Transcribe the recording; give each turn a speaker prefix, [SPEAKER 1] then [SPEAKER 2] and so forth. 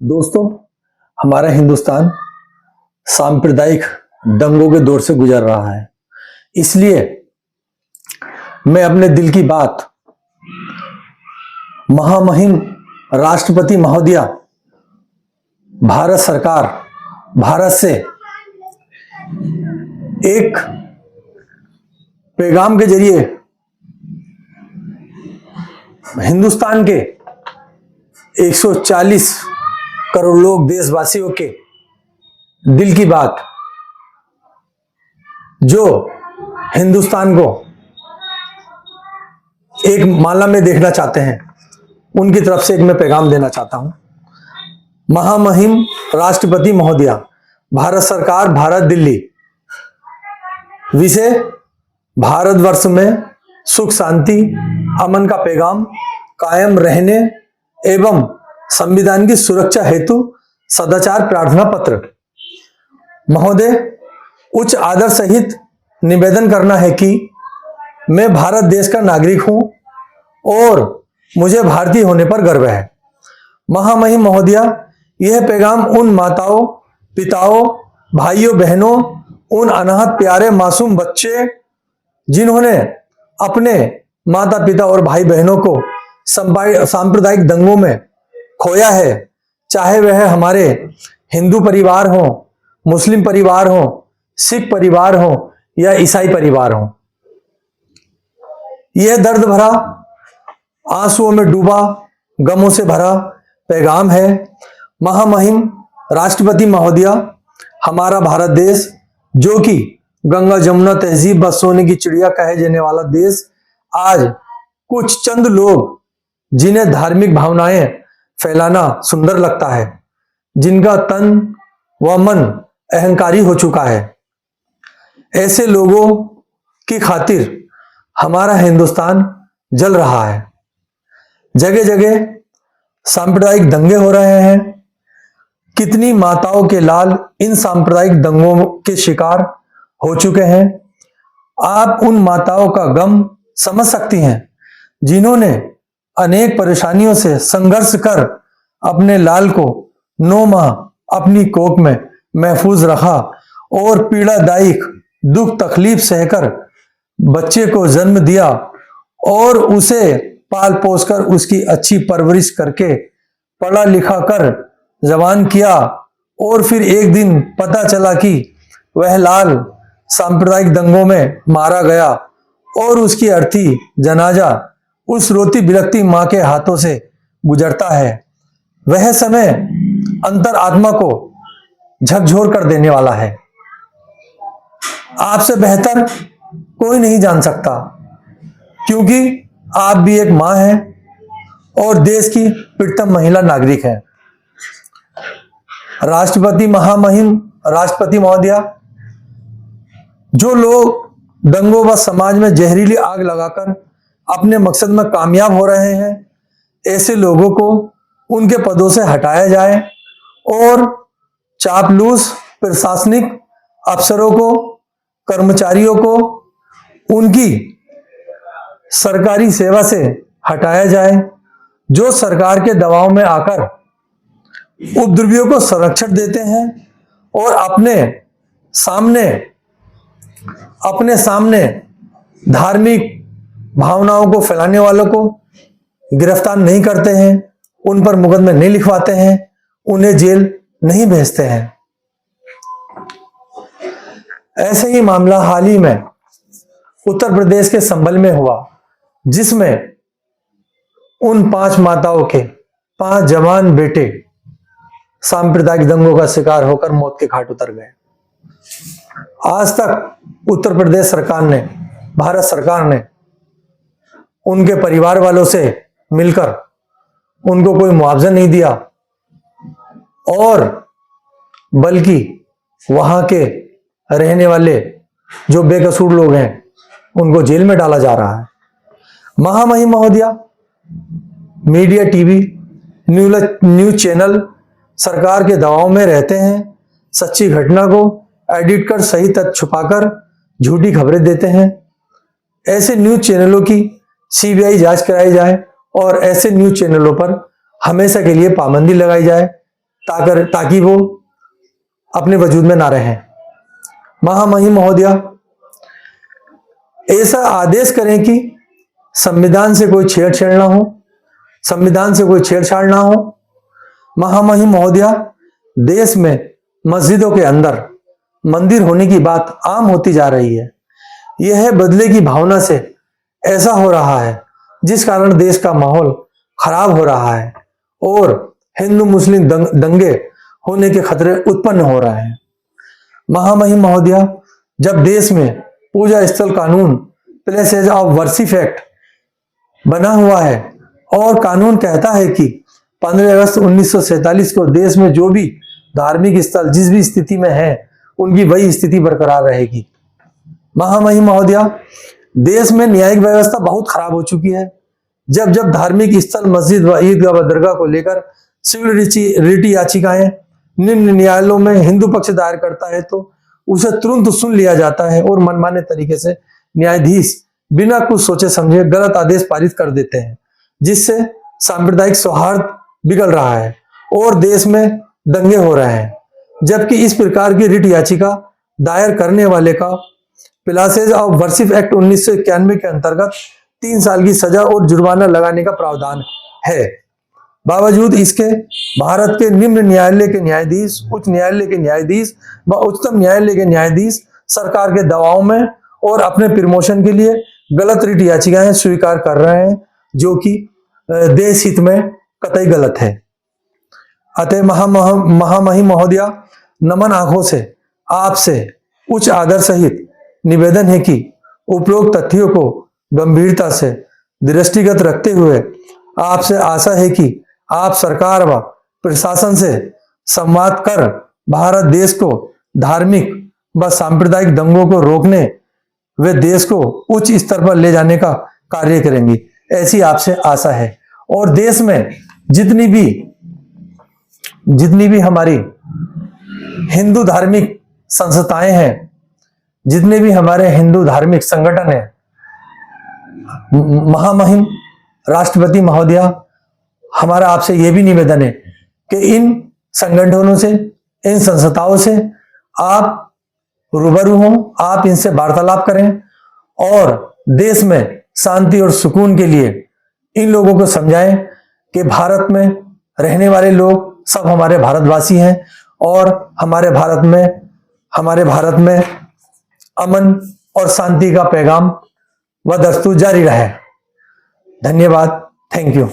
[SPEAKER 1] दोस्तों, हमारा हिंदुस्तान सांप्रदायिक दंगों के दौर से गुजर रहा है। इसलिए मैं अपने दिल की बात महामहिम राष्ट्रपति महोदया भारत सरकार, भारत से एक पैगाम के जरिए हिंदुस्तान के 140 करोड़ लोग, देशवासियों के दिल की बात, जो हिंदुस्तान को एक माला में देखना चाहते हैं, उनकी तरफ से एक मैं पैगाम देना चाहता हूं। महामहिम राष्ट्रपति महोदया, भारत सरकार, भारत दिल्ली। विषय: भारतवर्ष में सुख शांति अमन का पैगाम कायम रहने एवं संविधान की सुरक्षा हेतु सदाचार प्रार्थना पत्र। महोदय, उच्च आदर सहित निवेदन करना है कि मैं भारत देश का नागरिक हूं और मुझे भारतीय होने पर गर्व है। महामहिम महोदया, यह पैगाम उन माताओं, पिताओं, भाइयों, बहनों, उन अनाथ प्यारे मासूम बच्चे जिन्होंने अपने माता पिता और भाई बहनों को सांप्रदायिक दंगों में खोया है, चाहे वह हमारे हिंदू परिवार हो, मुस्लिम परिवार हो, सिख परिवार हो या ईसाई परिवार हो। यह दर्द भरा, आंसुओं में डूबा, गमों से भरा पैगाम है। महामहिम राष्ट्रपति महोदया, हमारा भारत देश, जो कि गंगा जमुना तहजीब व सोने की चिड़िया कहे जाने वाला देश, आज कुछ चंद लोग जिन्हें धार्मिक भावनाएं फैलाना सुंदर लगता है, जिनका तन व मन अहंकारी हो चुका है, ऐसे लोगों की खातिर हमारा हिंदुस्तान जल रहा है। जगह जगह सांप्रदायिक दंगे हो रहे हैं। कितनी माताओं के लाल इन सांप्रदायिक दंगों के शिकार हो चुके हैं। आप उन माताओं का गम समझ सकती हैं जिन्होंने अनेक परेशानियों से संघर्ष कर अपने लाल को 9 माह अपनी कोख में महफूज रखा और पीड़ादायक दुख तकलीफ सहकर बच्चे को जन्म दिया और उसे पाल पोस कर उसकी अच्छी परवरिश करके पढ़ा लिखा कर जवान किया, और फिर एक दिन पता चला कि वह लाल सांप्रदायिक दंगों में मारा गया और उसकी अर्थी जनाजा उस रोती बिलखती मां के हाथों से गुजरता है। वह समय अंतर आत्मा को झकझोर कर देने वाला है। आपसे बेहतर कोई नहीं जान सकता, क्योंकि आप भी एक मां हैं और देश की प्रीतम महिला नागरिक हैं। राष्ट्रपति महामहिम राष्ट्रपति महोदया, जो लोग दंगों व समाज में जहरीली आग लगाकर अपने मकसद में कामयाब हो रहे हैं, ऐसे लोगों को उनके पदों से हटाया जाए और चापलूस प्रशासनिक अफसरों को, कर्मचारियों को उनकी सरकारी सेवा से हटाया जाए, जो सरकार के दबाव में आकर उपद्रवियों को संरक्षण देते हैं और अपने सामने धार्मिक भावनाओं को फैलाने वालों को गिरफ्तार नहीं करते हैं, उन पर मुकदमे नहीं लिखवाते हैं, उन्हें जेल नहीं भेजते हैं। ऐसे ही मामला हाल ही में उत्तर प्रदेश के संभल में हुआ, जिसमें उन 5 माताओं के 5 जवान बेटे सांप्रदायिक दंगों का शिकार होकर मौत के घाट उतर गए। आज तक उत्तर प्रदेश सरकार ने, भारत सरकार ने उनके परिवार वालों से मिलकर उनको कोई मुआवजा नहीं दिया, और बल्कि वहां के रहने वाले जो बेकसूर लोग हैं उनको जेल में डाला जा रहा है। महामहिम महोदया, मीडिया, टीवी, न्यूज चैनल सरकार के दबाव में रहते हैं, सच्ची घटना को एडिट कर सही तथ्य छुपाकर झूठी खबरें देते हैं। ऐसे न्यूज चैनलों की सीबीआई जांच कराई जाए और ऐसे न्यूज चैनलों पर हमेशा के लिए पाबंदी लगाई जाए, ताकि वो अपने वजूद में ना रहें। महामहिम महोदया ऐसा आदेश करें कि संविधान से कोई छेड़छाड़ ना हो, संविधान से कोई छेड़छाड़ ना हो। महामहिम महोदया, देश में मस्जिदों के अंदर मंदिर होने की बात आम होती जा रही है। यह बदले की भावना से ऐसा हो रहा है जिस कारण देश का माहौल खराब हो रहा है और हिंदू मुस्लिम दंगे होने के खतरे उत्पन्न हो रहे हैं। महामहिम महोदया, जब देश में पूजा स्थल कानून प्लेसेज ऑफ वर्शिप एक्ट बना हुआ है और कानून कहता है कि 15 अगस्त 1947 को देश में जो भी धार्मिक स्थल जिस भी स्थिति में है उनकी वही स्थिति बरकरार रहेगी। महामहिम महोदया, देश में न्यायिक व्यवस्था बहुत खराब हो चुकी है। जब जब धार्मिक स्थल मस्जिद व ईदगाह व दरगाह को लेकर सिविल रिट याचिकाएं निम्न न्यायालयों में हिंदू पक्ष दायर करता है तो उसे तुरंत सुन लिया जाता है और मनमाने तरीके से न्यायाधीश बिना कुछ सोचे समझे गलत आदेश पारित कर देते हैं, जिससे सांप्रदायिक सौहार्द बिगड़ रहा है और देश में दंगे हो रहे हैं। जबकि इस प्रकार की रिट याचिका दायर करने वाले का प्लेसेज ऑफ वर्शिप एक्ट 1991 के अंतर्गत 3 साल की सजा और जुर्माना लगाने का प्रावधान है। बावजूद इसके भारत के निम्न न्यायालय के न्यायाधीश, उच्च न्यायालय के न्यायाधीश व उच्चतम न्यायालय के न्यायाधीश सरकार के दबाव में और अपने प्रमोशन के लिए गलत रिट याचिकाएं स्वीकार कर रहे हैं, जो कि देश हित में कतई गलत है। अतः महामहिम महोदया, नमन आंखों से आपसे उच्च आदर सहित निवेदन है कि उपरोक्त तथ्यों को गंभीरता से दृष्टिगत रखते हुए आपसे आशा है कि आप सरकार व प्रशासन से संवाद कर भारत देश को धार्मिक व सांप्रदायिक दंगों को रोकने व देश को उच्च स्तर पर ले जाने का कार्य करेंगी, ऐसी आपसे आशा है। और देश में जितनी भी हमारी हिंदू धार्मिक संस्थाएं हैं, जितने भी हमारे हिंदू धार्मिक संगठन हैं, महामहिम राष्ट्रपति महोदया, हमारा आपसे यह भी निवेदन है कि इन संगठनों से, इन संस्थाओं से आप रूबरू हों, आप इनसे वार्तालाप करें और देश में शांति और सुकून के लिए इन लोगों को समझाएं कि भारत में रहने वाले लोग सब हमारे भारतवासी हैं और हमारे भारत में अमन और शांति का पैगाम व दस्तूर जारी रहे। धन्यवाद। Thank you.